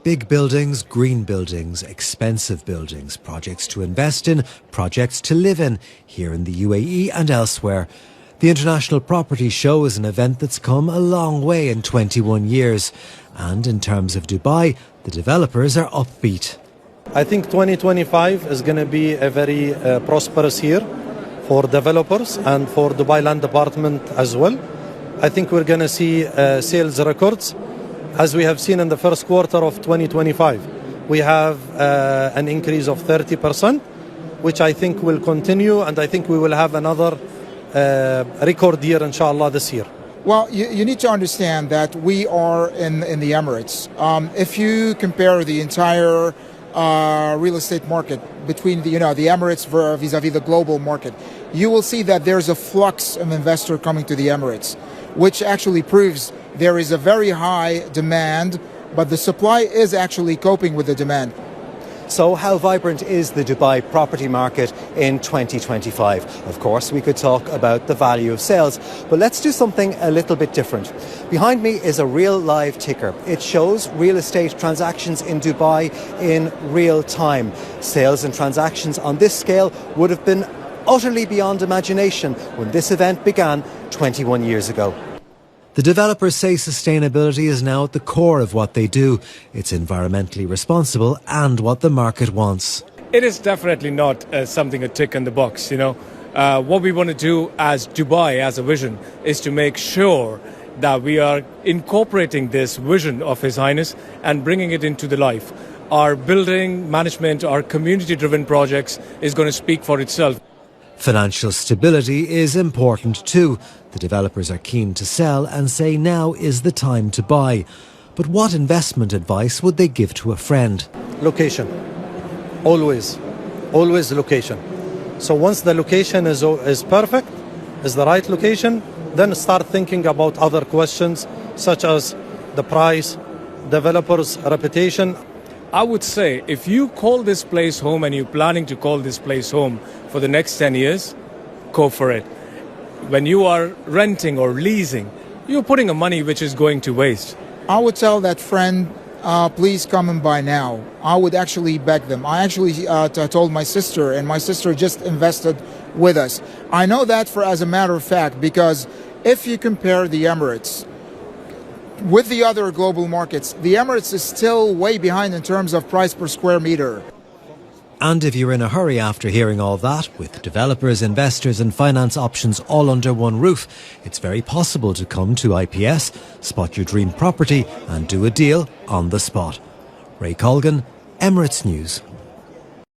Big buildings, green buildings, expensive buildings, projects to invest in, projects to live in, here in the UAE and elsewhere. The International Property Show is an event that's come a long way in 21 years. And in terms of Dubai, the developers are upbeat. I think 2025 is going to be a very prosperous year for developers and for Dubai Land Department as well. I think we're going to see sales records as we have seen in the first quarter of 2025. We have an increase of 30%, which I think will continue, and I think we will have another record year, inshallah, this year. Well, you need to understand that we are in the Emirates. If you compare the entire real estate market between the Emirates vis-a-vis the global market, you will see that there's a flux of investor coming to the Emirates, which actually proves there is a very high demand, but the supply is actually coping with the demand. So how vibrant is the Dubai property market in 2025? Of course, we could talk about the value of sales, but let's do something a little bit different. Behind me is a real live ticker. It shows real estate transactions in Dubai in real time. Sales and transactions on this scale would have been utterly beyond imagination when this event began 21 years ago. The developers say sustainability is now at the core of what they do. It's environmentally responsible and what the market wants. It is definitely not something a tick in the box, What we want to do as Dubai, as a vision, is to make sure that we are incorporating this vision of His Highness and bringing it into the life. Our building management, our community-driven projects is going to speak for itself. Financial stability is important too. The developers are keen to sell and say now is the time to buy. But what investment advice would they give to a friend? Location. Always location. So once the location is perfect, is the right location, then start thinking about other questions such as the price, developer's reputation. I would say if you call this place home and you're planning to call this place home for the next 10 years, go for it. When you are renting or leasing, you're putting a money which is going to waste. I would tell that friend, please come and buy now. I would actually beg them. I actually told my sister, and my sister just invested with us. I know that as a matter of fact, because if you compare the Emirates with the other global markets, the Emirates is still way behind in terms of price per square meter. And if you're in a hurry after hearing all that, with developers, investors and finance options all under one roof, it's very possible to come to IPS, spot your dream property and do a deal on the spot. Ray Colgan, Emirates News.